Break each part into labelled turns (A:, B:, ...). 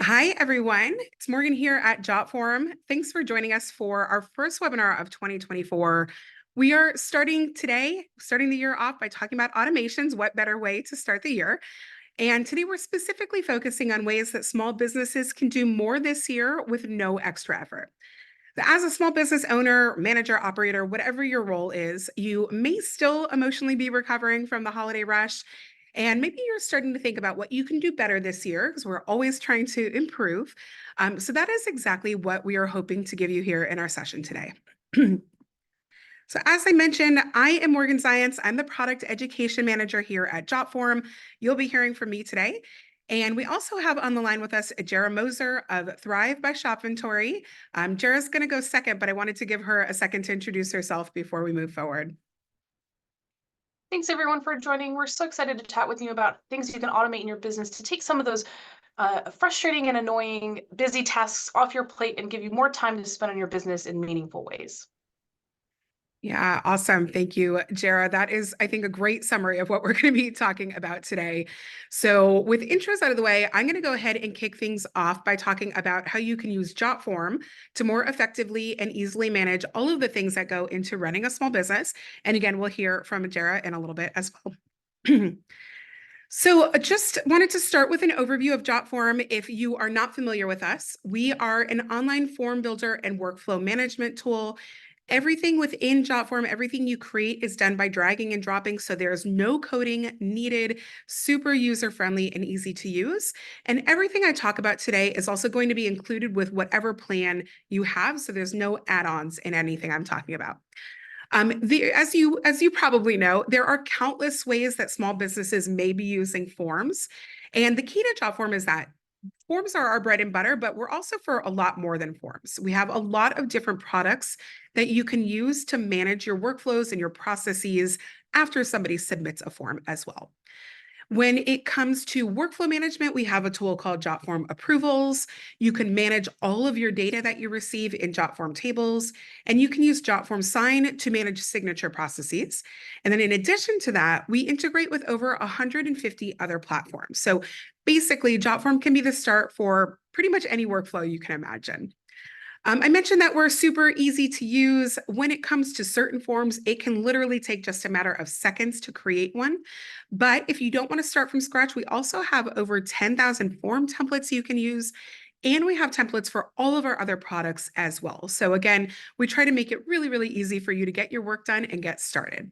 A: Hi, everyone. It's Morgan here at Jotform. Thanks for joining us for our first webinar of 2024. We are starting the year off by talking about automations. What better way to start the year? And today we're specifically focusing on ways that small businesses can do more this year with no extra effort. As a small business owner, manager, operator, whatever your role is, you may still emotionally be recovering from the holiday rush. And maybe you're starting to think about what you can do better this year because we're always trying to improve. So that is exactly what we are hoping to give you here in our session today. So as I mentioned, I am Morgan Science. I'm the product education manager here at Jotform. You'll be hearing from me today. And we also have on the line with us Jara Moser of Thrive by Shopventory. Jara's going to go second, but I wanted to give her a second to introduce herself before we move forward.
B: Thanks everyone for joining. We're so excited to chat with you about things you can automate in your business to take some of those frustrating and annoying busy tasks off your plate and give you more time to spend on your business in meaningful ways.
A: Yeah, awesome. Thank you, Jara. That is, I think, a great summary of what we're going to be talking about today. So with intros out of the way, I'm going to go ahead and kick things off by talking about how you can use Jotform to more effectively and easily manage all of the things that go into running a small business. And again, we'll hear from Jara in a little bit as well. So just wanted to start with an overview of Jotform. If you are not familiar with us, we are an online form builder and workflow management tool. Everything within Jotform, everything you create is done by dragging and dropping, so there's no coding needed, super user-friendly and easy to use. And everything I talk about today is also going to be included with whatever plan you have, so there's no add-ons in anything I'm talking about. As you probably know, there are countless ways that small businesses may be using forms. And the key to Jotform is that forms are our bread and butter, but we're also for a lot more than forms. We have a lot of different products that you can use to manage your workflows and your processes after somebody submits a form as well. When it comes to workflow management, we have a tool called Jotform Approvals. You can manage all of your data that you receive in Jotform tables, and you can use Jotform Sign to manage signature processes. And then in addition to that, we integrate with over 150 other platforms. So basically, Jotform can be the start for pretty much any workflow you can imagine. I mentioned that we're super easy to use. When it comes to certain forms, it can literally take just a matter of seconds to create one. But if you don't want to start from scratch, we also have over 10,000 form templates you can use. And we have templates for all of our other products as well. So again, we try to make it really, really easy for you to get your work done and get started.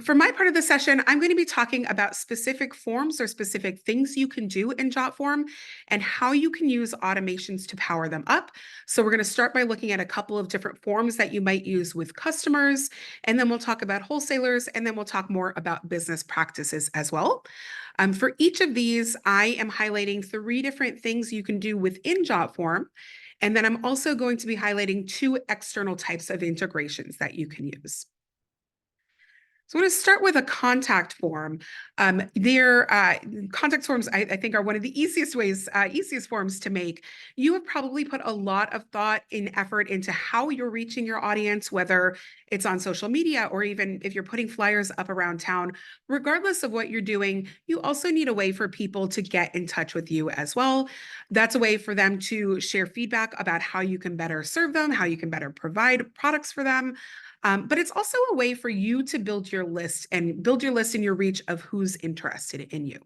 A: For my part of the session, I'm going to be talking about specific forms or specific things you can do in Jotform and how you can use automations to power them up. So we're going to start by looking at a couple of different forms that you might use with customers, and then we'll talk about wholesalers, and then we'll talk more about business practices as well. For each of these, I am highlighting 3 different things you can do within Jotform, and then I'm also going to be highlighting 2 external types of integrations that you can use. So I'm going to start with a contact form. Contact forms, I think, are one of the easiest forms to make. You have probably put a lot of thought and effort into how you're reaching your audience, whether it's on social media or even if you're putting flyers up around town. Regardless of what you're doing, you also need a way for people to get in touch with you as well. That's a way for them to share feedback about how you can better serve them, how you can better provide products for them. But it's also a way for you to build your list and your reach of who's interested in you.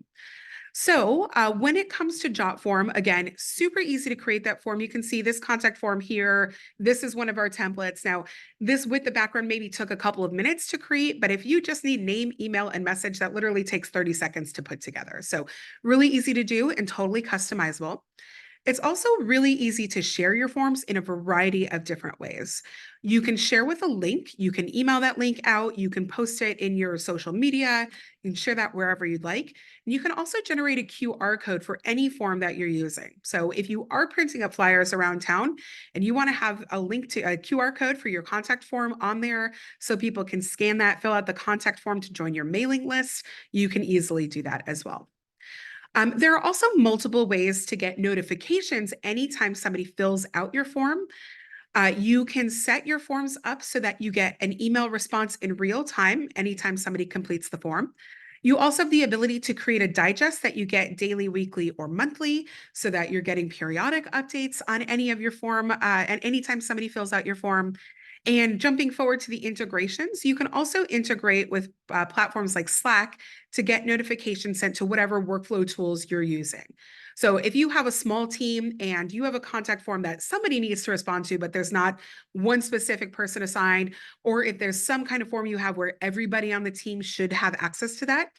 A: So when it comes to Jotform, again, super easy to create that form. You can see this contact form here. This is one of our templates. Now, this with the background maybe took a couple of minutes to create, but if you just need name, email, and message, that literally takes 30 seconds to put together. So really easy to do and totally customizable. It's also really easy to share your forms in a variety of different ways. You can share with a link. You can email that link out. You can post it in your social media. You can share that wherever you'd like. And you can also generate a QR code for any form that you're using. So if you are printing up flyers around town and you want to have a link to a QR code for your contact form on there so people can scan that, fill out the contact form to join your mailing list, you can easily do that as well. There are also multiple ways to get notifications anytime somebody fills out your form. You can set your forms up so that you get an email response in real time anytime somebody completes the form. You also have the ability to create a digest that you get daily, weekly, or monthly so that you're getting periodic updates on any of your form and anytime somebody fills out your form. And jumping forward to the integrations, you can also integrate with platforms like Slack to get notifications sent to whatever workflow tools you're using. So if you have a small team and you have a contact form that somebody needs to respond to, but there's not one specific person assigned, or if there's some kind of form you have where everybody on the team should have access to that,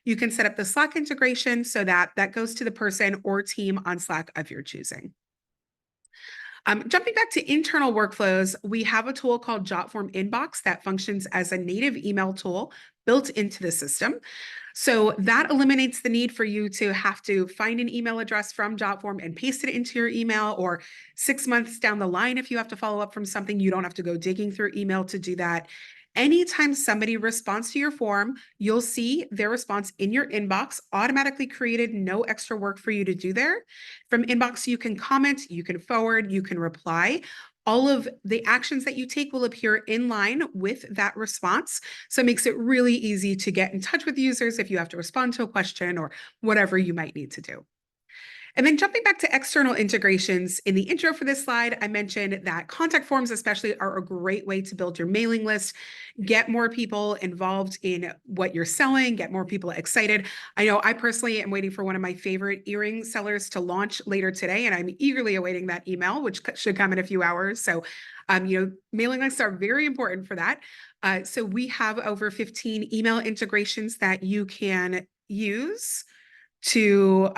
A: you can set up the Slack integration so that that goes to the person or team on Slack of your choosing. Jumping back to internal workflows, we have a tool called Jotform Inbox that functions as a native email tool built into the system. So that eliminates the need for you to have to find an email address from Jotform and paste it into your email, or 6 months down the line, if you have to follow up from something, you don't have to go digging through email to do that. Anytime somebody responds to your form, you'll see their response in your inbox, automatically created, no extra work for you to do there. From inbox, you can comment, you can forward, you can reply. All of the actions that you take will appear in line with that response. So it makes it really easy to get in touch with users if you have to respond to a question or whatever you might need to do. And then jumping back to external integrations, in the intro for this slide, I mentioned that contact forms especially are a great way to build your mailing list, get more people involved in what you're selling, get more people excited. I know I personally am waiting for one of my favorite earring sellers to launch later today, and I'm eagerly awaiting that email, which should come in a few hours. So, mailing lists are very important for that. So we have over 15 email integrations that you can use to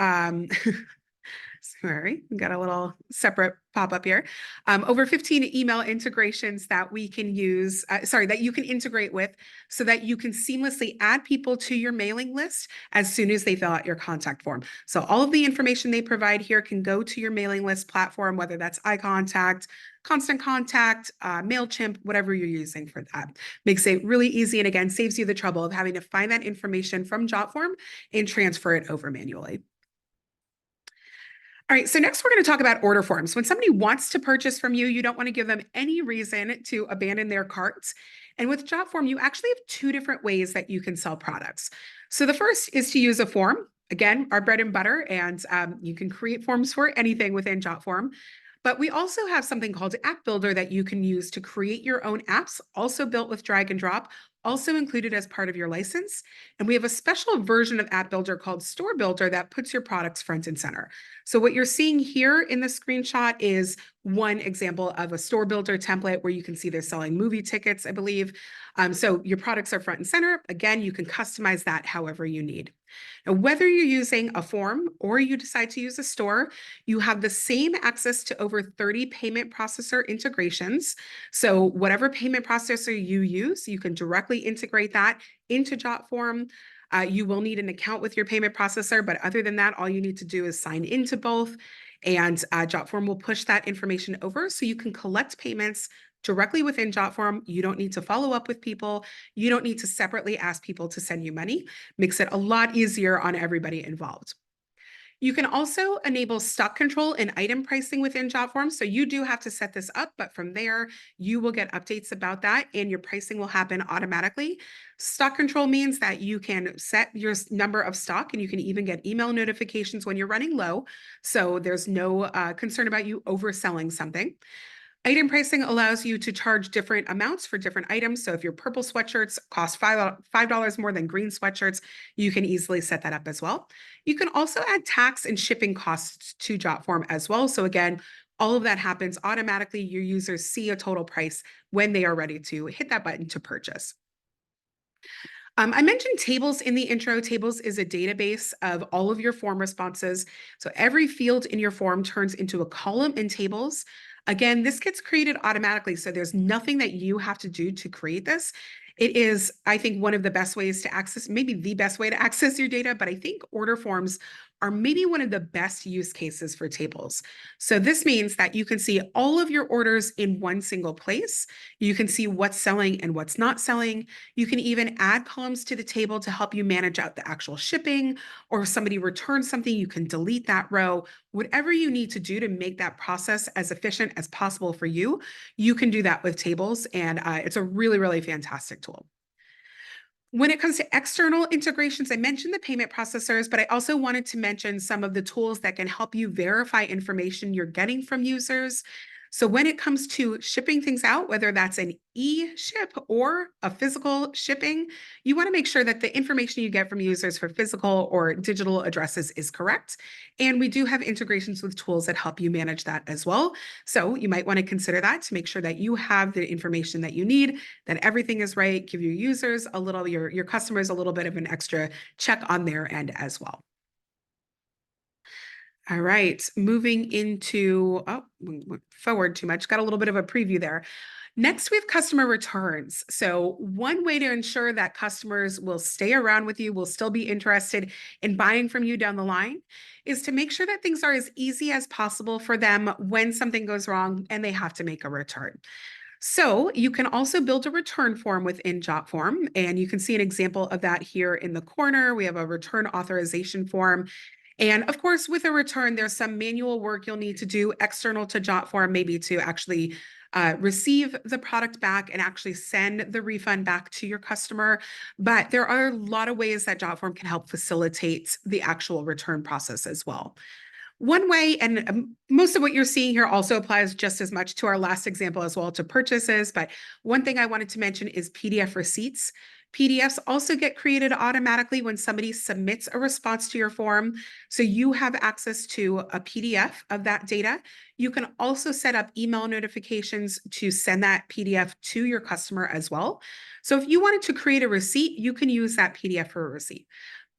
A: sorry, we got a little separate pop-up here. Over 15 email integrations that we can use, that you can integrate with so that you can seamlessly add people to your mailing list as soon as they fill out your contact form. So all of the information they provide here can go to your mailing list platform, whether that's iContact, Constant Contact, MailChimp, whatever you're using for that. Makes it really easy and again, saves you the trouble of having to find that information from Jotform and transfer it over manually. All right, so next we're going to talk about order forms. When somebody wants to purchase from you, you don't want to give them any reason to abandon their carts. And with Jotform, you actually have two different ways that you can sell products. So the first is to use a form. Again, our bread and butter, and you can create forms for anything within Jotform. But we also have something called App Builder that you can use to create your own apps, also built with drag and drop, also included as part of your license. And we have a special version of App Builder called Store Builder that puts your products front and center. So what you're seeing here in the screenshot is one example of a Store Builder template where you can see they're selling movie tickets, I believe. So your products are front and center. Again, you can customize that however you need. Now, whether you're using a form or you decide to use a store, you have the same access to over 30 payment processor integrations. So whatever payment processor you use, you can directly integrate that into Jotform. You will need an account with your payment processor, but other than that, all you need to do is sign into both, and Jotform will push that information over so you can collect payments directly within Jotform. You don't need to follow up with people. You don't need to separately ask people to send you money. Makes it a lot easier on everybody involved. You can also enable stock control and item pricing within Jotform. So you do have to set this up, but from there, you will get updates about that and your pricing will happen automatically. Stock control means that you can set your number of stock and you can even get email notifications when you're running low. So there's no concern about you overselling something. Item pricing allows you to charge different amounts for different items. So if your purple sweatshirts cost $5 more than green sweatshirts, you can easily set that up as well. You can also add tax and shipping costs to Jotform as well. So again, all of that happens automatically. Your users see a total price when they are ready to hit that button to purchase. I mentioned tables in the intro. Tables is a database of all of your form responses. So every field in your form turns into a column in tables. Again, this gets created automatically, so there's nothing that you have to do to create this. It is, I think, one of the best ways to access, maybe the best way to access your data, but I think order forms are maybe one of the best use cases for tables. So this means that you can see all of your orders in one single place. You can see what's selling and what's not selling. You can even add columns to the table to help you manage out the actual shipping, or if somebody returns something, you can delete that row. Whatever you need to do to make that process as efficient as possible for you, you can do that with tables, and it's a really, really fantastic tool. When it comes to external integrations, I mentioned the payment processors, but I also wanted to mention some of the tools that can help you verify information you're getting from users. So when it comes to shipping things out, whether that's an e-ship or a physical shipping, you want to make sure that the information you get from users for physical or digital addresses is correct. And we do have integrations with tools that help you manage that as well. So you might want to consider that to make sure that you have the information that you need, that everything is right, give your users a little, your customers a little bit of an extra check on their end as well. All right, moving into, oh, we went forward too much, got a little bit of a preview there. Next, we have customer returns. So one way to ensure that customers will stay around with you, will still be interested in buying from you down the line, is to make sure that things are as easy as possible for them when something goes wrong and they have to make a return. So you can also build a return form within Jotform, and you can see an example of that here in the corner. We have a return authorization form. And of course, with a return, there's some manual work you'll need to do external to Jotform, maybe to actually receive the product back and actually send the refund back to your customer. But there are a lot of ways that Jotform can help facilitate the actual return process as well. One way, and most of what you're seeing here also applies just as much to our last example as well to purchases, but one thing I wanted to mention is PDF receipts. PDFs also get created automatically when somebody submits a response to your form. So you have access to a PDF of that data. You can also set up email notifications to send that PDF to your customer as well. So if you wanted to create a receipt, you can use that PDF for a receipt.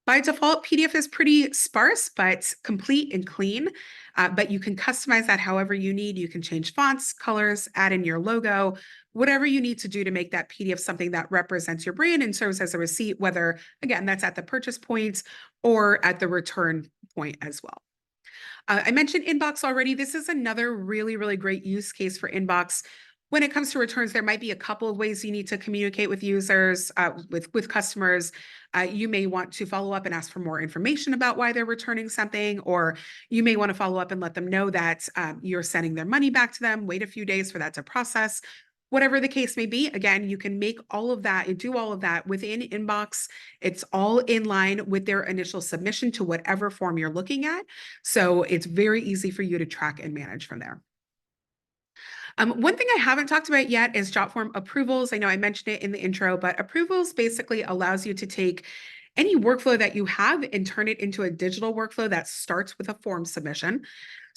A: By default, PDF is pretty sparse, but complete and clean. But you can customize that however you need. You can change fonts, colors, add in your logo, whatever you need to do to make that PDF something that represents your brand and serves as a receipt, whether, again, that's at the purchase point or at the return point as well. I mentioned Inbox already. This is another really, really great use case for Inbox. When it comes to returns, there might be a couple of ways you need to communicate with users, with customers. You may want to follow up and ask for more information about why they're returning something, or you may want to follow up and let them know that you're sending their money back to them, wait a few days for that to process. Whatever the case may be, again, you can make all of that and do all of that within Inbox. It's all in line with their initial submission to whatever form you're looking at. So it's very easy for you to track and manage from there. One thing I haven't talked about yet is Jotform approvals. I know I mentioned it in the intro, but approvals basically allows you to take any workflow that you have and turn it into a digital workflow that starts with a form submission.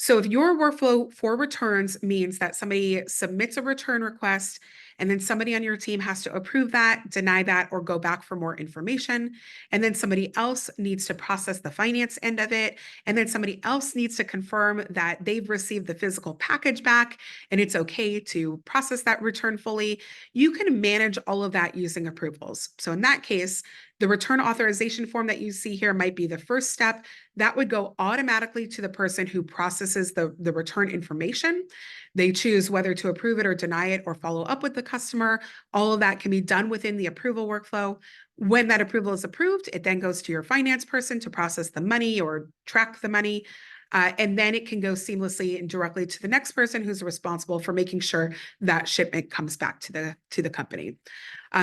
A: So if your workflow for returns means that somebody submits a return request and then somebody on your team has to approve that, deny that, or go back for more information, and then somebody else needs to process the finance end of it, and then somebody else needs to confirm that they've received the physical package back and it's okay to process that return fully, you can manage all of that using approvals. So in that case, the return authorization form that you see here might be the first step. That would go automatically to the person who processes the return information. They choose whether to approve it or deny it or follow up with the customer. All of that can be done within the approval workflow. When that approval is approved, it then goes to your finance person to process the money or track the money. And then it can go seamlessly and directly to the next person who's responsible for making sure that shipment comes back to the company.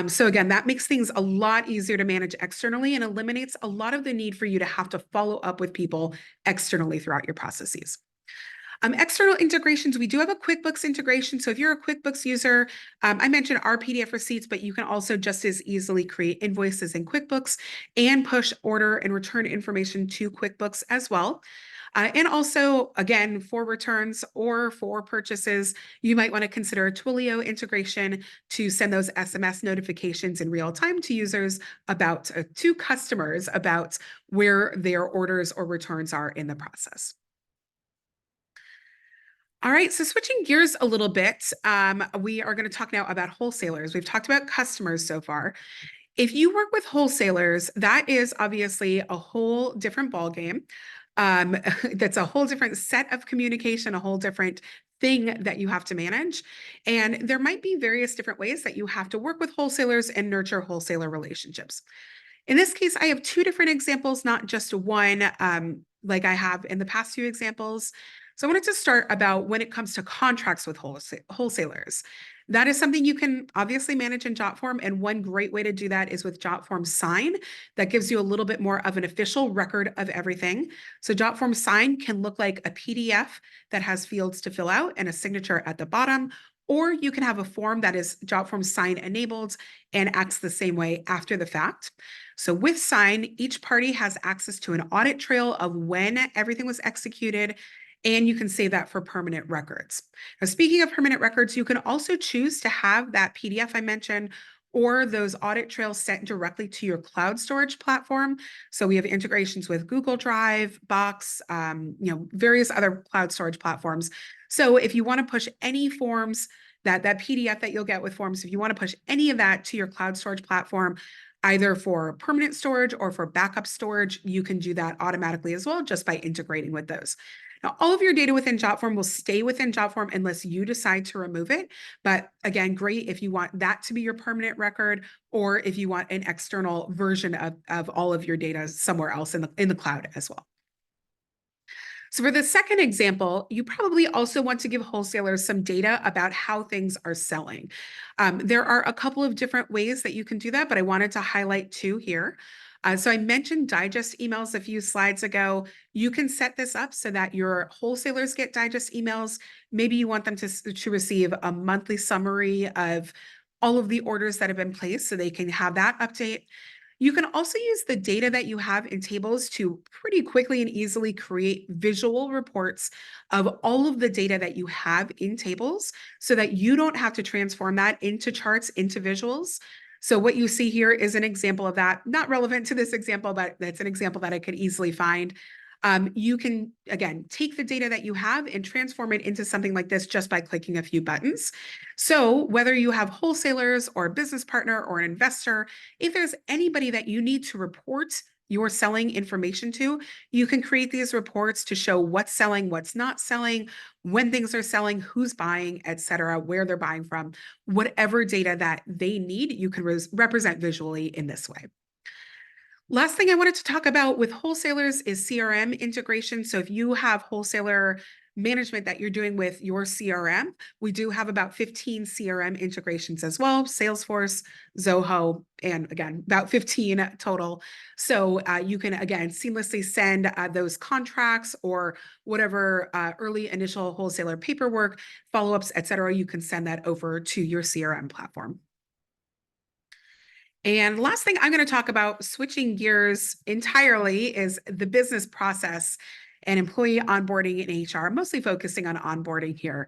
A: So again, that makes things a lot easier to manage externally and eliminates a lot of the need for you to have to follow up with people externally throughout your processes. External integrations, we do have a QuickBooks integration. So if you're a QuickBooks user, I mentioned our PDF receipts, but you can also just as easily create invoices in QuickBooks and push order and return information to QuickBooks as well. And also, again, for returns or for purchases, you might want to consider a Twilio integration to send those SMS notifications in real time to users about, to customers about where their orders or returns are in the process. All right, so switching gears a little bit, we are going to talk now about wholesalers. We've talked about customers so far. If you work with wholesalers, that is obviously a whole different ballgame. That's a whole different set of communication, a whole different thing that you have to manage. And there might be various different ways that you have to work with wholesalers and nurture wholesaler relationships. In this case, I have two different examples, not just one, like I have in the past few examples. So I wanted to start about when it comes to contracts with wholesalers. That is something you can obviously manage in Jotform. And one great way to do that is with Jotform Sign. That gives you a little bit more of an official record of everything. So Jotform Sign can look like a PDF that has fields to fill out and a signature at the bottom. Or you can have a form that is Jotform Sign enabled and acts the same way after the fact. So with Sign, each party has access to an audit trail of when everything was executed, and you can save that for permanent records. Now, speaking of permanent records, you can also choose to have that PDF I mentioned or those audit trails sent directly to your cloud storage platform. So we have integrations with Google Drive, Box, various other cloud storage platforms. So if you want to push any forms, that PDF that you'll get with forms, if you want to push any of that to your cloud storage platform, either for permanent storage or for backup storage, you can do that automatically as well, just by integrating with those. Now, all of your data within Jotform will stay within Jotform unless you decide to remove it. But again, great if you want that to be your permanent record, or if you want an external version of all of your data somewhere else in the cloud as well. So for the second example, you probably also want to give wholesalers some data about how things are selling. There are a couple of different ways that you can do that, but I wanted to highlight two here. So I mentioned digest emails a few slides ago. You can set this up so that your wholesalers get digest emails. Maybe you want them to receive a monthly summary of all of the orders that have been placed so they can have that update. You can also use the data that you have in tables to pretty quickly and easily create visual reports of all of the data that you have in tables so that you don't have to transform that into charts, into visuals. So what you see here is an example of that, not relevant to this example, but that's an example that I could easily find. You can, again, take the data that you have and transform it into something like this just by clicking a few buttons. So whether you have wholesalers or a business partner or an investor, if there's anybody that you need to report your selling information to, you can create these reports to show what's selling, what's not selling, when things are selling, who's buying, et cetera, where they're buying from. Whatever data that they need, you can represent visually in this way. Last thing I wanted to talk about with wholesalers is CRM integration. So if you have wholesaler management that you're doing with your CRM, we do have about 15 CRM integrations as well, Salesforce, Zoho, and again, about 15 total. So you can, again, seamlessly send those contracts or whatever early initial wholesaler paperwork, follow-ups, et cetera, you can send that over to your CRM platform. And last thing I'm going to talk about, switching gears entirely, is the business process and employee onboarding in HR, mostly focusing on onboarding here.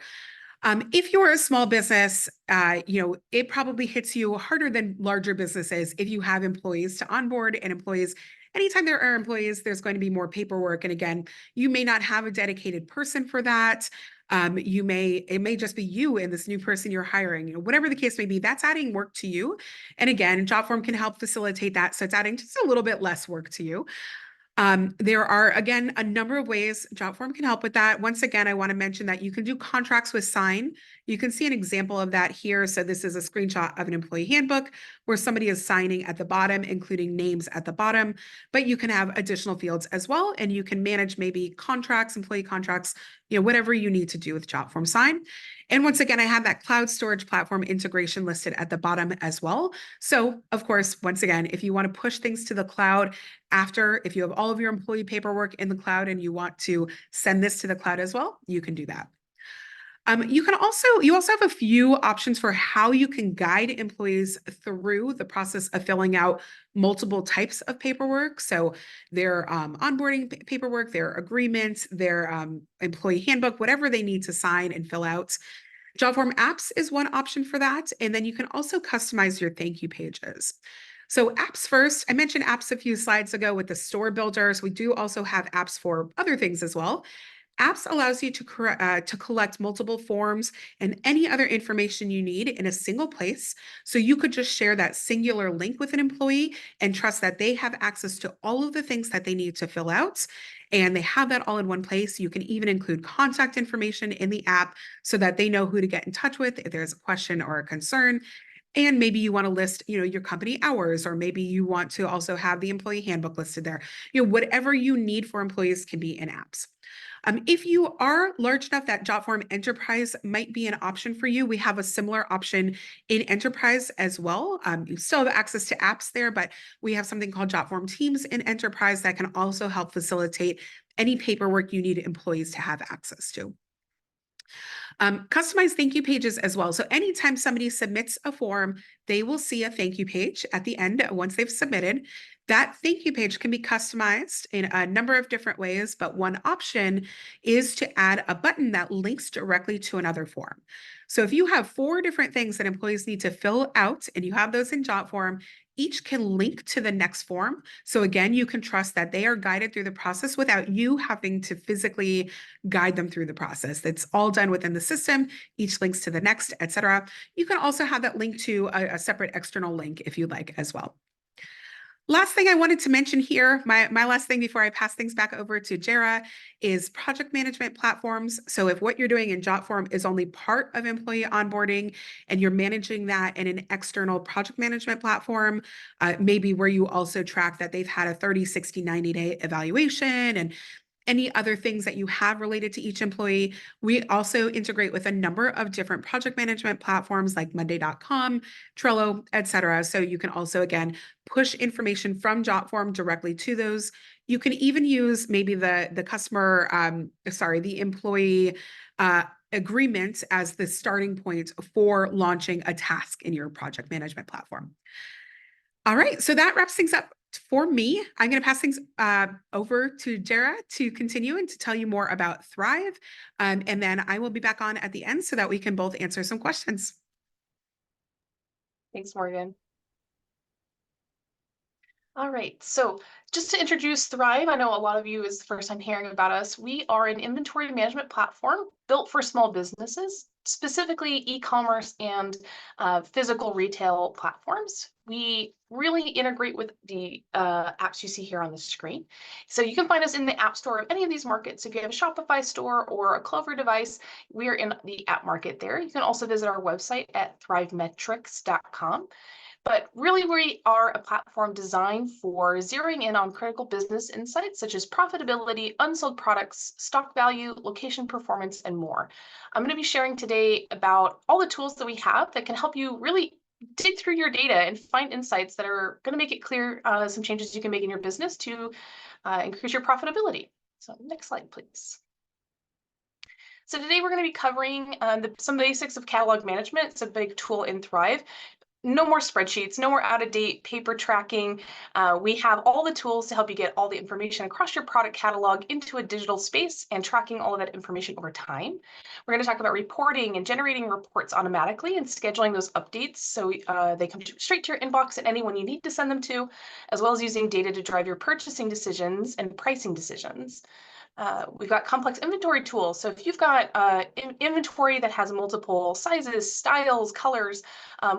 A: If you're a small business, it probably hits you harder than larger businesses if you have employees to onboard, and employees, anytime there are employees, there's going to be more paperwork. And again, you may not have a dedicated person for that. It may just be you and this new person you're hiring, whatever the case may be, that's adding work to you. And again, Jotform can help facilitate that. So it's adding just a little bit less work to you. There are, again, a number of ways Jotform can help with that. Once again, I want to mention that you can do contracts with Sign. You can see an example of that here. So this is a screenshot of an employee handbook where somebody is signing at the bottom, including names at the bottom, but you can have additional fields as well. And you can manage maybe contracts, employee contracts, whatever you need to do with Jotform Sign. And once again, I have that cloud storage platform integration listed at the bottom as well. So of course, once again, if you want to push things to the cloud after, if you have all of your employee paperwork in the cloud and you want to send this to the cloud as well, you can do that. You also have a few options for how you can guide employees through the process of filling out multiple types of paperwork. So their onboarding paperwork, their agreements, their employee handbook, whatever they need to sign and fill out. Jotform apps is one option for that. And then you can also customize your thank you pages. So apps first, I mentioned apps a few slides ago with the store builders. We do also have apps for other things as well. Apps allows you to collect multiple forms and any other information you need in a single place. So you could just share that singular link with an employee and trust that they have access to all of the things that they need to fill out. And they have that all in one place. You can even include contact information in the app so that they know who to get in touch with if there's a question or a concern. And maybe you want to list, your company hours, or maybe you want to also have the employee handbook listed there. Whatever you need for employees can be in apps. If you are large enough that Jotform Enterprise might be an option for you, we have a similar option in Enterprise as well. You still have access to apps there, but we have something called Jotform Teams in Enterprise that can also help facilitate any paperwork you need employees to have access to. Customized thank you pages as well. So anytime somebody submits a form, they will see a thank you page at the end once they've submitted. That thank you page can be customized in a number of different ways, but one option is to add a button that links directly to another form. So if you have 4 different things that employees need to fill out and you have those in Jotform, each can link to the next form. So again, you can trust that they are guided through the process without you having to physically guide them through the process. That's all done within the system. Each links to the next, etc. You can also have that link to a separate external link if you'd like as well. Last thing I wanted to mention here, my last thing before I pass things back over to Jara, is project management platforms. So if what you're doing in Jotform is only part of employee onboarding and you're managing that in an external project management platform, maybe where you also track that they've had a 30, 60, 90-day evaluation and any other things that you have related to each employee. We also integrate with a number of different project management platforms like Monday.com, Trello, etc. So you can also, again, push information from Jotform directly to those. You can even use maybe the employee agreement as the starting point for launching a task in your project management platform. All right, so that wraps things up for me. I'm going to pass things over to Jara to continue and to tell you more about Thrive. And then I will be back on at the end so that we can both answer some questions.
B: Thanks, Morgan. All right, so just to introduce Thrive, I know a lot of you is the first time hearing about us. We are an inventory management platform built for small businesses, specifically e-commerce and physical retail platforms. We really integrate with the apps you see here on the screen. So you can find us in the App Store of any of these markets. If you have a Shopify store or a Clover device, we are in the app market there. You can also visit our website at thrivemetrics.com. But really, we are a platform designed for zeroing in on critical business insights such as profitability, unsold products, stock value, location performance, and more. I'm going to be sharing today about all the tools that we have that can help you really dig through your data and find insights that are going to make it clear some changes you can make in your business to increase your profitability. So next slide, please. So today we're going to be covering some basics of catalog management. It's a big tool in Thrive. No more spreadsheets, no more out-of-date paper tracking. We have all the tools to help you get all the information across your product catalog into a digital space and tracking all of that information over time. We're going to talk about reporting and generating reports automatically and scheduling those updates so they come straight to your inbox at anyone you need to send them to, as well as using data to drive your purchasing decisions and pricing decisions. We've got complex inventory tools. So if you've got inventory that has multiple sizes, styles, colors,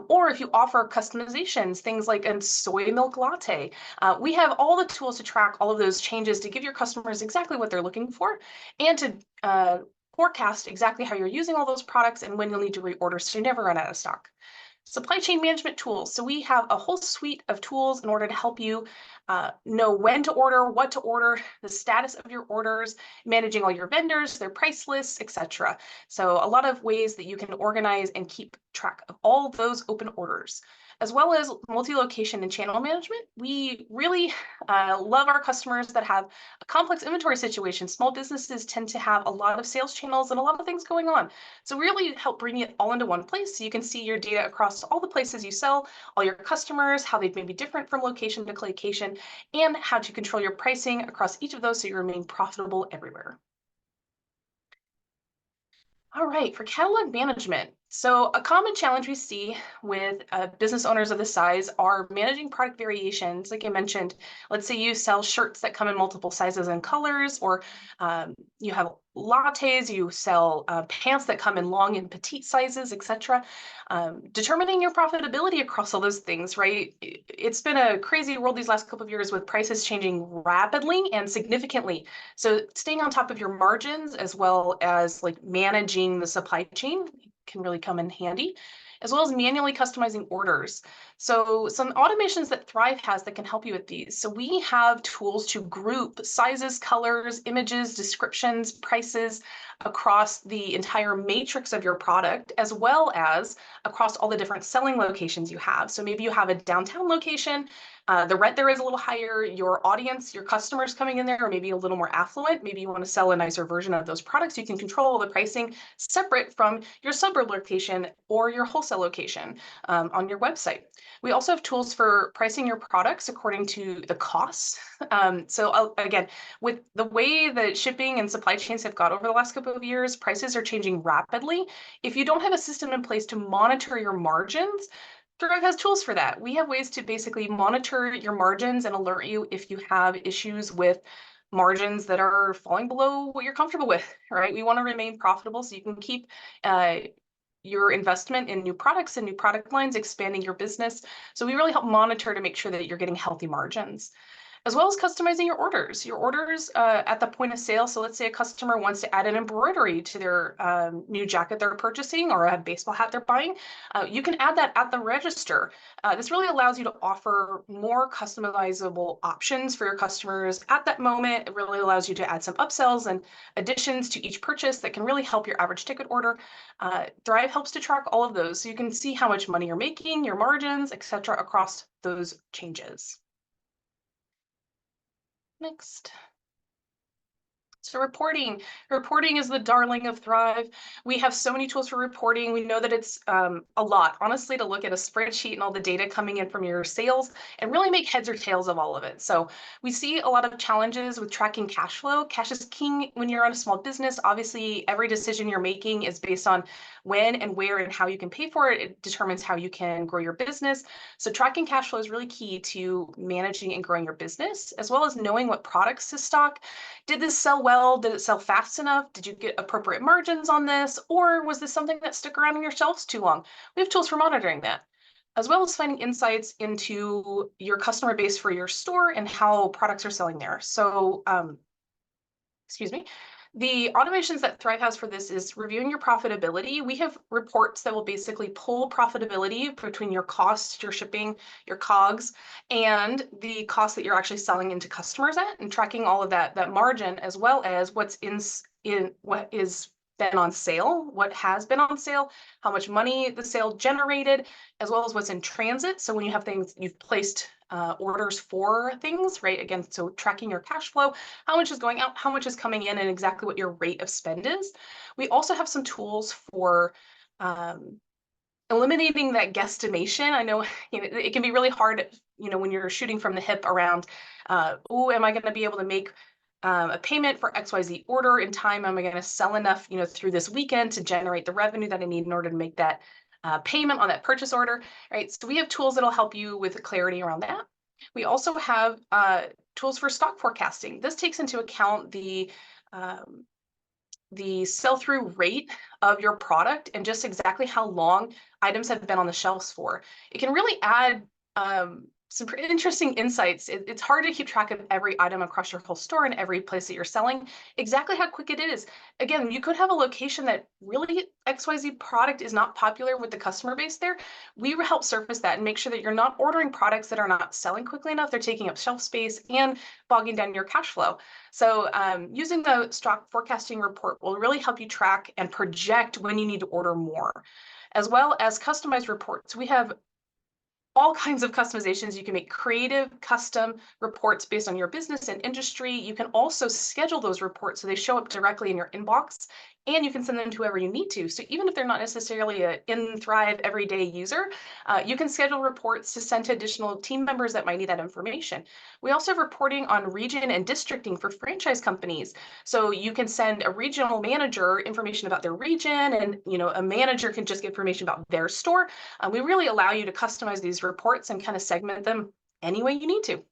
B: or if you offer customizations, things like a soy milk latte, we have all the tools to track all of those changes to give your customers exactly what they're looking for and to forecast exactly how you're using all those products and when you'll need to reorder so you never run out of stock. Supply chain management tools. So we have a whole suite of tools in order to help you know when to order, what to order, the status of your orders, managing all your vendors, their price lists, etc. So a lot of ways that you can organize and keep track of all those open orders, as well as multi-location and channel management. We really love our customers that have a complex inventory situation. Small businesses tend to have a lot of sales channels and a lot of things going on. So we really help bring it all into one place so you can see your data across all the places you sell, all your customers, how they may be different from location to location, and how to control your pricing across each of those so you remain profitable everywhere. All right, for catalog management. So a common challenge we see with business owners of this size are managing product variations. Like I mentioned, let's say you sell shirts that come in multiple sizes and colors, or you have lattes, you sell pants that come in long and petite sizes, etc. Determining your profitability across all those things, right? It's been a crazy world these last couple of years with prices changing rapidly and significantly. So staying on top of your margins as well as like managing the supply chain can really come in handy. as well as manually customizing orders. So some automations that Thrive has that can help you with these. So we have tools to group sizes, colors, images, descriptions, prices across the entire matrix of your product, as well as across all the different selling locations you have. So maybe you have a downtown location, the rent there is a little higher, your audience, your customers coming in there are maybe a little more affluent. Maybe you want to sell a nicer version of those products. You can control the pricing separate from your suburb location or your wholesale location on your website. We also have tools for pricing your products according to the costs. Again, with the way that shipping and supply chains have got over the last couple of years, prices are changing rapidly. If you don't have a system in place to monitor your margins, Thrive has tools for that. We have ways to basically monitor your margins and alert you if you have issues with margins that are falling below what you're comfortable with, right? We want to remain profitable so you can keep your investment in new products and new product lines, expanding your business. So we really help monitor to make sure that you're getting healthy margins, as well as customizing your orders. Your orders at the point of sale. So let's say a customer wants to add an embroidery to their new jacket they're purchasing or a baseball hat they're buying. You can add that at the register. This really allows you to offer more customizable options for your customers at that moment. It really allows you to add some upsells and additions to each purchase that can really help your average ticket order. Thrive helps to track all of those so you can see how much money you're making, your margins, etc., across those changes. Next. So reporting is the darling of Thrive. We have so many tools for reporting. We know that it's a lot, honestly, to look at a spreadsheet and all the data coming in from your sales and really make heads or tails of all of it. So we see a lot of challenges with tracking cash flow. Cash is king when you're on a small business. Obviously, every decision you're making is based on when and where and how you can pay for it. It determines how you can grow your business. So tracking cash flow is really key to managing and growing your business, as well as knowing what products to stock. Did this sell well? Did it sell fast enough? Did you get appropriate margins on this? Or was this something that stuck around on your shelves too long? We have tools for monitoring that, as well as finding insights into your customer base for your store and how products are selling there. So, excuse me. The automations that Thrive has for this is reviewing your profitability. We have reports that will basically pull profitability between your costs, your shipping, your COGS, and the cost that you're actually selling into customers at, and tracking all of that margin, as well as what's in what is been on sale, what has been on sale, how much money the sale generated, as well as what's in transit. So when you have things you've placed orders for things, right? Again, so tracking your cash flow, how much is going out, how much is coming in, and exactly what your rate of spend is. We also have some tools for eliminating that guesstimation. I know, it can be really hard, when you're shooting from the hip around, oh, am I going to be able to make a payment for XYZ order in time? Am I going to sell enough, through this weekend to generate the revenue that I need in order to make that payment on that purchase order, right? So we have tools that'll help you with clarity around that. We also have tools for stock forecasting. This takes into account the sell-through rate of your product and just exactly how long items have been on the shelves for. It can really add some pretty interesting insights. It's hard to keep track of every item across your whole store and every place that you're selling, exactly how quick it is. Again, you could have a location that really XYZ product is not popular with the customer base there. We help surface that and make sure that you're not ordering products that are not selling quickly enough, they're taking up shelf space and bogging down your cash flow. So using the stock forecasting report will really help you track and project when you need to order more, as well as customized reports. We have all kinds of customizations. You can make creative custom reports based on your business and industry. You can also schedule those reports so they show up directly in your inbox, and you can send them to whoever you need to. So even if they're not necessarily an in Thrive everyday user, you can schedule reports to send to additional team members that might need that information. We also have reporting on region and districting for franchise companies. So you can send a regional manager information about their region, and a manager can just get information about their store. We really allow you to customize these reports and kind of segment them any way you need to.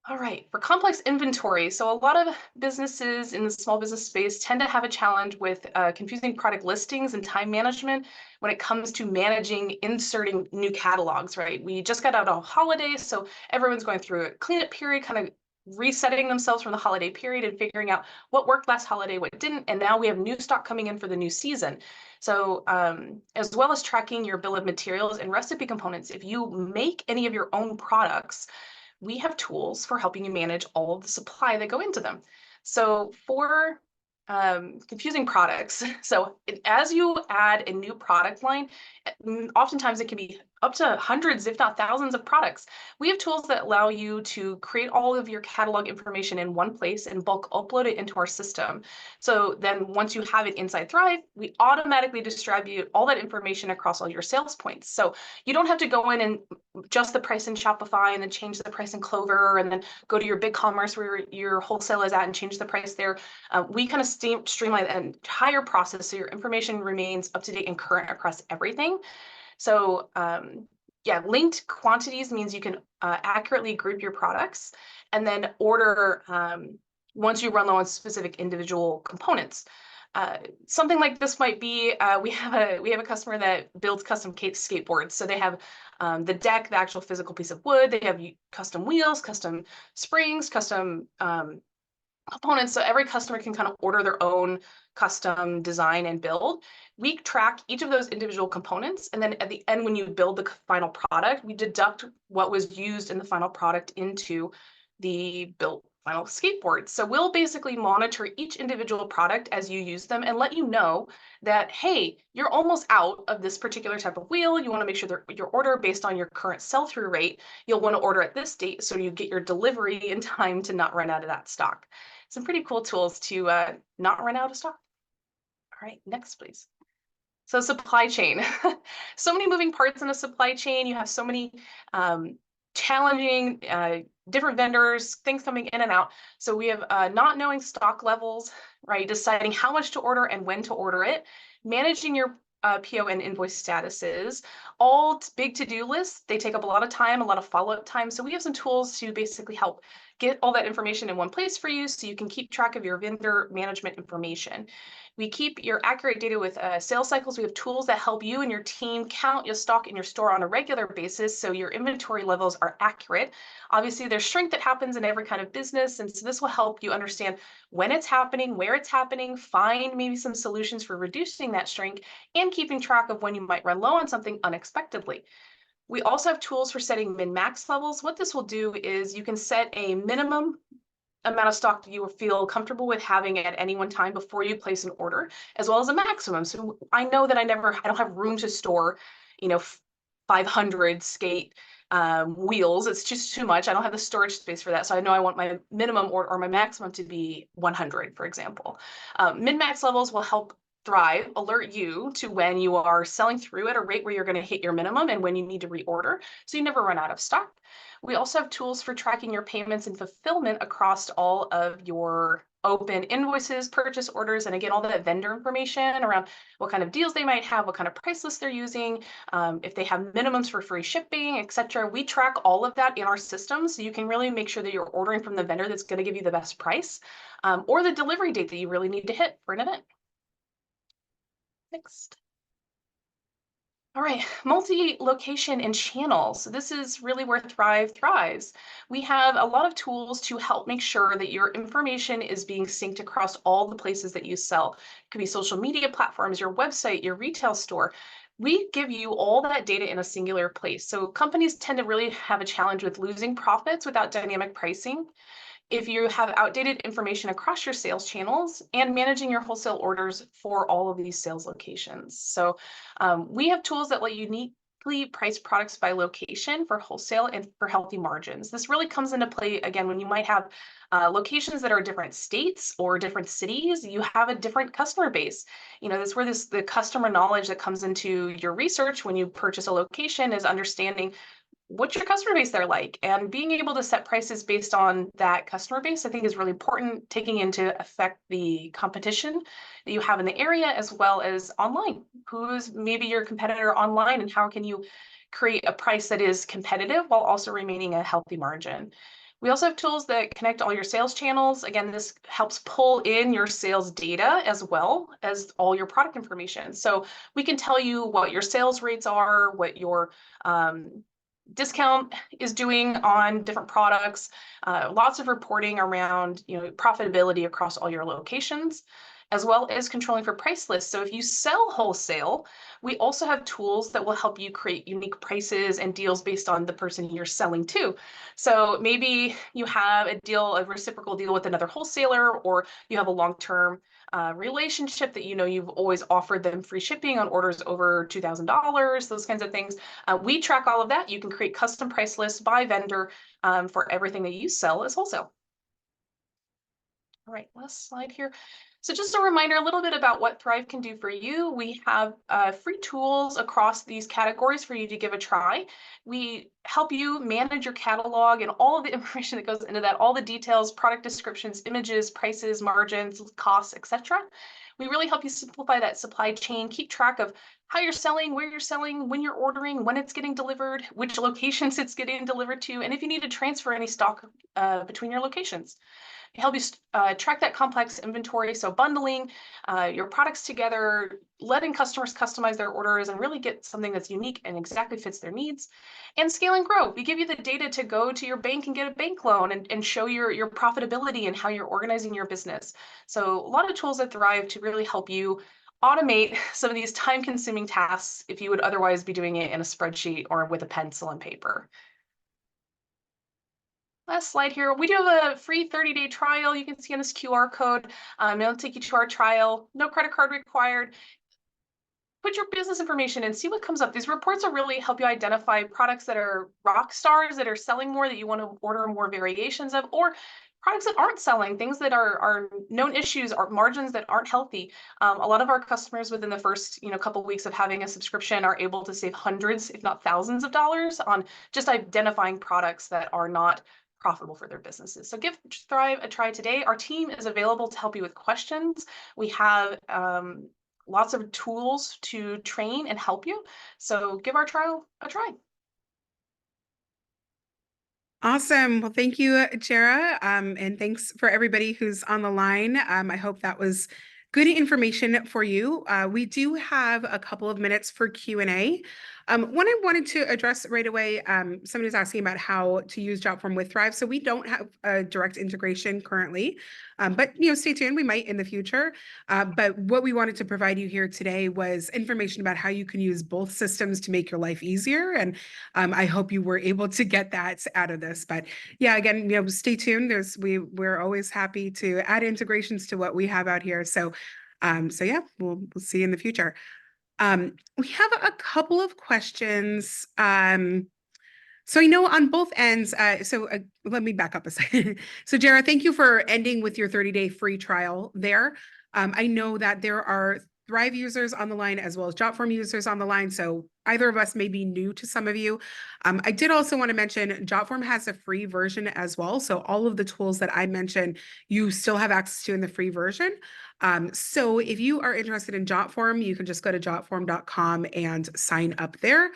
B: All right, for complex inventory. So a lot of businesses in the small business space tend to have a challenge with confusing product listings and time management when it comes to managing, inserting new catalogs, right? We just got out of holidays, so everyone's going through a cleanup period, kind of resetting themselves from the holiday period and figuring out what worked last holiday, what didn't, and now we have new stock coming in for the new season. So as well as tracking your bill of materials and recipe components, if you make any of your own products, we have tools for helping you manage all of the supply that go into them. So for confusing products, so as you add a new product line, oftentimes it can be up to hundreds, if not thousands of products. We have tools that allow you to create all of your catalog information in one place and bulk upload it into our system. So then once you have it inside Thrive, we automatically distribute all that information across all your sales points. So you don't have to go in and adjust the price in Shopify and then change the price in Clover and then go to your big commerce where your wholesale is at and change the price there. We kind of streamline the entire process so your information remains up to date and current across everything. So yeah, linked quantities means you can accurately group your products and then order once you run low on specific individual components. Something like this might be we have a customer that builds custom skateboards. So they have the deck, the actual physical piece of wood. They have custom wheels, custom springs, custom components. So every customer can kind of order their own custom design and build. We track each of those individual components. And then at the end, when you build the final product, we deduct what was used in the final product into the built final skateboard. So we'll basically monitor each individual product as you use them and let you know that, hey, you're almost out of this particular type of wheel. You want to make sure that your order based on your current sell-through rate, you'll want to order at this date so you get your delivery in time to not run out of that stock. Some pretty cool tools to not run out of stock. All right, next, please. So supply chain. So many moving parts in a supply chain. You have so many challenging different vendors, things coming in and out. So we have not knowing stock levels, right? Deciding how much to order and when to order it, managing your PO and invoice statuses, all big to-do lists. They take up a lot of time, a lot of follow-up time. So we have some tools to basically help get all that information in one place for you so you can keep track of your vendor management information. We keep your accurate data with sales cycles. We have tools that help you and your team count your stock in your store on a regular basis so your inventory levels are accurate. Obviously, there's shrink that happens in every kind of business, and so this will help you understand when it's happening, where it's happening, find maybe some solutions for reducing that shrink, and keeping track of when you might run low on something unexpectedly. We also have tools for setting min-max levels. What this will do is you can set a minimum amount of stock you feel comfortable with having at any one time before you place an order, as well as a maximum. So I know that I don't have room to store, 500 skate wheels. It's just too much. I don't have the storage space for that. So I know I want my minimum or my maximum to be 100, for example. Min-max levels will help Thrive alert you to when you are selling through at a rate where you're going to hit your minimum and when you need to reorder, so you never run out of stock. We also have tools for tracking your payments and fulfillment across all of your open invoices, purchase orders, and again, all that vendor information around what kind of deals they might have, what kind of price list they're using, if they have minimums for free shipping, etc. We track all of that in our system, so you can really make sure that you're ordering from the vendor that's going to give you the best price, or the delivery date that you really need to hit for an event. Next. All right, multi-location and channels. So this is really where Thrive thrives. We have a lot of tools to help make sure that your information is being synced across all the places that you sell. It could be social media platforms, your website, your retail store. We give you all that data in a singular place. So companies tend to really have a challenge with losing profits without dynamic pricing. If you have outdated information across your sales channels and managing your wholesale orders for all of these sales locations. So we have tools that let you uniquely price products by location for wholesale and for healthy margins. This really comes into play, again, when you might have locations that are different states or different cities, you have a different customer base. That's where the customer knowledge that comes into your research when you purchase a location is understanding what's your customer base there like, and being able to set prices based on that customer base, I think, is really important, taking into effect the competition that you have in the area as well as online. Who's maybe your competitor online, and how can you create a price that is competitive while also remaining a healthy margin? We also have tools that connect all your sales channels. Again, this helps pull in your sales data as well as all your product information. So we can tell you what your sales rates are, what your discount is doing on different products, lots of reporting around, profitability across all your locations, as well as controlling for price lists. So if you sell wholesale, we also have tools that will help you create unique prices and deals based on the person you're selling to. So maybe you have a reciprocal deal with another wholesaler, or you have a long-term relationship that you've always offered them free shipping on orders over $2,000, those kinds of things. We track all of that. You can create custom price lists by vendor for everything that you sell as wholesale. All right, last slide here. So just a reminder, a little bit about what Thrive can do for you. We have free tools across these categories for you to give a try. We help you manage your catalog and all of the information that goes into that, all the details, product descriptions, images, prices, margins, costs, etc. We really help you simplify that supply chain, keep track of how you're selling, where you're selling, when you're ordering, when it's getting delivered, which locations it's getting delivered to, and if you need to transfer any stock between your locations. Help you track that complex inventory. So bundling your products together, letting customers customize their orders and really get something that's unique and exactly fits their needs. And scale and grow. We give you the data to go to your bank and get a bank loan and show your profitability and how you're organizing your business. So a lot of tools that Thrive to really help you automate some of these time-consuming tasks if you would otherwise be doing it in a spreadsheet or with a pencil and paper. Last slide here. We do have a free 30-day trial. You can see on this QR code. It'll take you to our trial. No credit card required. Put your business information and see what comes up. These reports will really help you identify products that are rock stars, that are selling more, that you want to order more variations of, or products that aren't selling, things that are known issues or margins that aren't healthy. A lot of our customers within the first couple of weeks of having a subscription are able to save hundreds, if not thousands of dollars on just identifying products that are not profitable for their businesses. So give Thrive a try today. Our team is available to help you with questions. We have lots of tools to train and help you. So give our trial a try.
A: Awesome. Well, thank you, Jara. And thanks for everybody who's on the line. I hope that was good information for you. We do have a couple of minutes for Q&A. One I wanted to address right away, somebody was asking about how to use Jotform with Thrive. So we don't have a direct integration currently, but stay tuned. We might in the future. But what we wanted to provide you here today was information about how you can use both systems to make your life easier. And I hope you were able to get that out of this. But yeah, again, stay tuned. We're always happy to add integrations to what we have out here. So yeah, we'll see you in the future. We have a couple of questions. So I know on both ends, let me back up a second. So Jara, thank you for ending with your 30-day free trial there. I know that there are Thrive users on the line as well as Jotform users on the line. So either of us may be new to some of you. I did also want to mention Jotform has a free version as well. So all of the tools that I mentioned, you still have access to in the free version. So if you are interested in Jotform, you can just go to jotform.com and sign up there.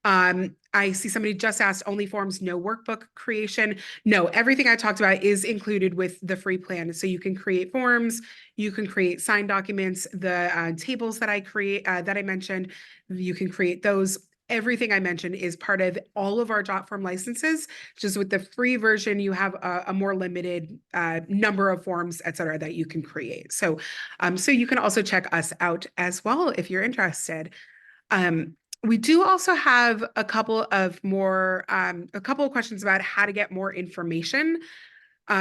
A: I see somebody just asked only forms, no workbook creation. No, everything I talked about is included with the free plan. So you can create forms, you can create signed documents, the tables that I mentioned, you can create those. Everything I mentioned is part of all of our Jotform licenses. Just with the free version, you have a more limited number of forms, et cetera, that you can create. So you can also check us out as well if you're interested. We do also have a couple of questions about how to get more information.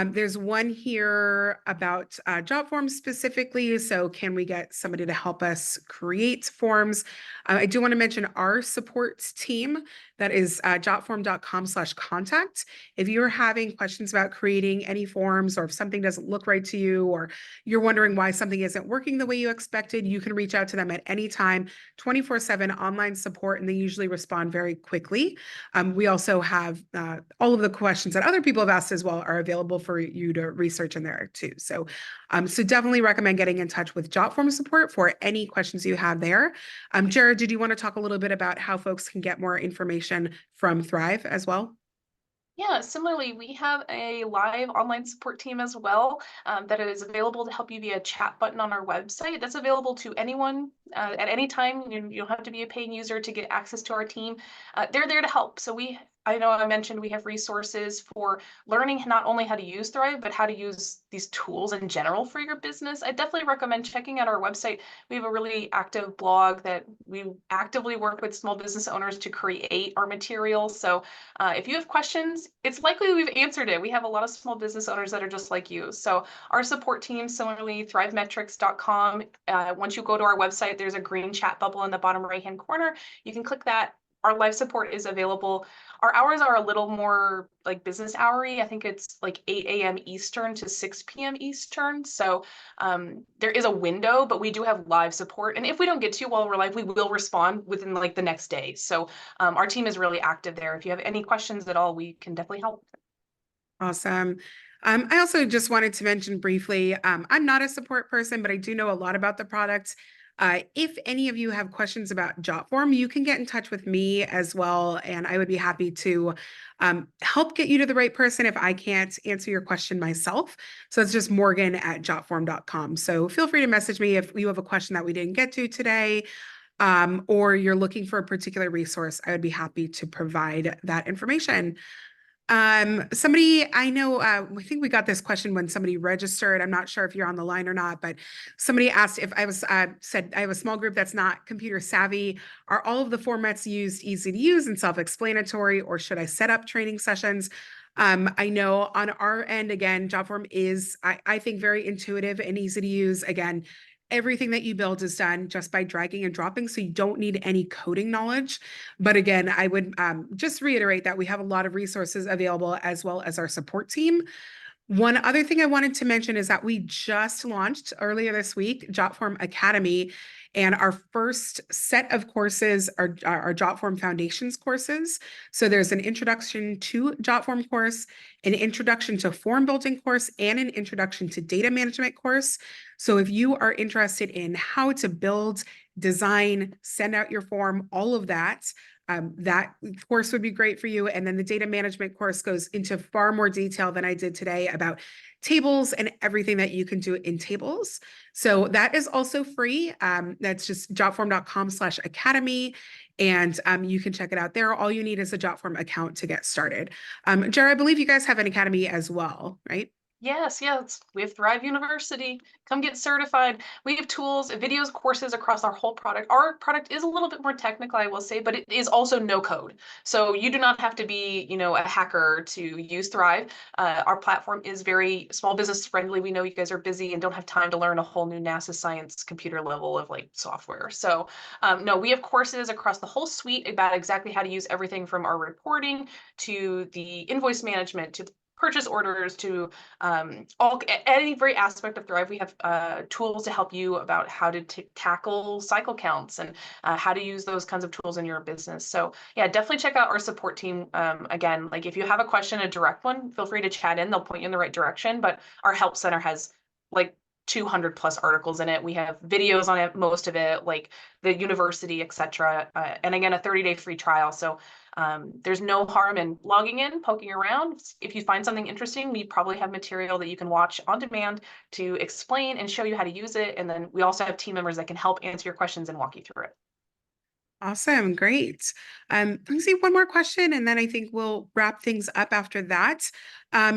A: There's one here about Jotform specifically. So can we get somebody to help us create forms? I do want to mention our support team. That is jotform.com/contact. If you're having questions about creating any forms, or if something doesn't look right to you, or you're wondering why something isn't working the way you expected, you can reach out to them at any time, 24/7 online support, and they usually respond very quickly. We also have all of the questions that other people have asked as well are available for you to research in there too. So definitely recommend getting in touch with Jotform support for any questions you have there. Jared, did you want to talk a little bit about how folks can get more information from Thrive as well?
B: Yeah, similarly, we have a live online support team as well that is available to help you via chat button on our website. That's available to anyone at any time. You don't have to be a paying user to get access to our team. They're there to help. So we I know I mentioned we have resources for learning not only how to use Thrive, but how to use these tools in general for your business. I definitely recommend checking out our website. We have a really active blog that we actively work with small business owners to create our materials. So if you have questions, it's likely we've answered it. We have a lot of small business owners that are just like you. So our support team, similarly, thrivemetrics.com. Once you go to our website, there's a green chat bubble in the bottom right-hand corner. You can click that. Our live support is available. Our hours are a little more like business houry. I think it's like 8 a.m. Eastern to 6 p.m. Eastern. So there is a window, but we do have live support. And if we don't get to you while we're live, we will respond within like the next day. So our team is really active there. If you have any questions at all, we can definitely help.
A: Awesome. I also just wanted to mention briefly, I'm not a support person, but I do know a lot about the product. If any of you have questions about Jotform, you can get in touch with me as well, and I would be happy to help get you to the right person if I can't answer your question myself. So it's just Morgan@jotform.com. So feel free to message me if you have a question that we didn't get to today, or you're looking for a particular resource. I would be happy to provide that information. Somebody I know, I think we got this question when somebody registered. I'm not sure if you're on the line or not, but somebody asked if I was said I have a small group that's not computer savvy. Are all of the formats used easy to use and self-explanatory, or should I set up training sessions? I know on our end, again, Jotform is, I think, very intuitive and easy to use. Again, everything that you build is done just by dragging and dropping, so you don't need any coding knowledge. But again, I would just reiterate that we have a lot of resources available as well as our support team. One other thing I wanted to mention is that we just launched earlier this week Jotform Academy, and our first set of courses are our Jotform Foundations courses. So there's an introduction to Jotform course, an introduction to form building course, and an introduction to data management course. So if you are interested in how to build, design, send out your form, all of that, that course would be great for you. And then the data management course goes into far more detail than I did today about tables and everything that you can do in tables. So that is also free. That's just jotform.com/academy. And you can check it out there. All you need is a Jotform account to get started. Jared, I believe you guys have an academy as well, right?
B: Yes. We have Thrive University. Come get certified. We have tools, videos, courses across our whole product. Our product is a little bit more technical, I will say, but it is also no code. So you do not have to be, a hacker to use Thrive. Our platform is very small business friendly. We know you guys are busy and don't have time to learn a whole new NASA science computer level of like software. So no, we have courses across the whole suite about exactly how to use everything from our reporting to the invoice management to purchase orders to every aspect of Thrive. We have tools to help you about how to tackle cycle counts and how to use those kinds of tools in your business. So yeah, definitely check out our support team. Again, like if you have a question, a direct one, feel free to chat in. They'll point you in the right direction. But our help center has like 200 plus articles in it. We have videos on it, most of it, like the university, etc. And again, a 30-day free trial. So there's no harm in logging in, poking around. If you find something interesting, we probably have material that you can watch on demand to explain and show you how to use it. And then we also have team members that can help answer your questions and walk you through it.
A: Awesome, great. Let me see one more question, and then I think we'll wrap things up after that.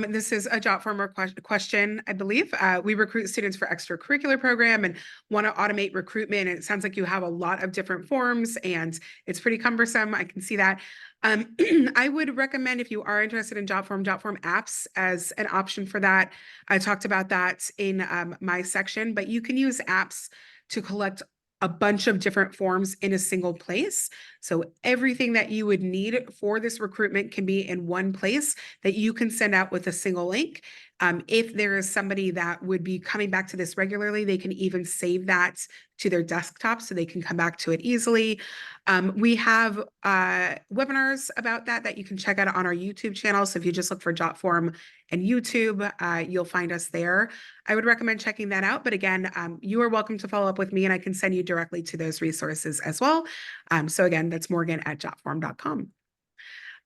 A: This is a Jotform question, I believe. We recruit students for extracurricular program and want to automate recruitment. And it sounds like you have a lot of different forms, and it's pretty cumbersome. I can see that. I would recommend, if you are interested in Jotform apps as an option for that. I talked about that in my section, but you can use apps to collect a bunch of different forms in a single place. So everything that you would need for this recruitment can be in one place that you can send out with a single link. If there is somebody that would be coming back to this regularly, they can even save that to their desktop so they can come back to it easily. We have webinars about that you can check out on our YouTube channel. So if you just look for Jotform and YouTube, you'll find us there. I would recommend checking that out. But again, you are welcome to follow up with me and I can send you directly to those resources as well. So again, that's Morgan@jotform.com.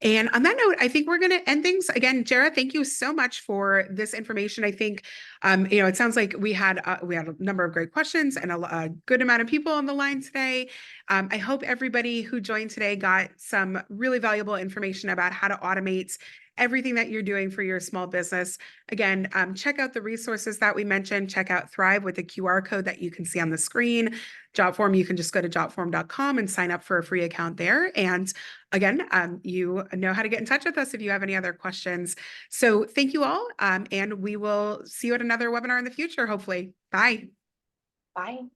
A: And on that note, I think we're going to end things. Again, Jara, thank you so much for this information. I think It sounds like we had a number of great questions and a good amount of people on the line today. I hope everybody who joined today got some really valuable information about how to automate everything that you're doing for your small business. Again, check out the resources that we mentioned. Check out Thrive with the QR code that you can see on the screen. Jotform, you can just go to jotform.com and sign up for a free account there. And again, you know how to get in touch with us if you have any other questions. So thank you all, and we will see you at another webinar in the future, hopefully. Bye.
B: Bye.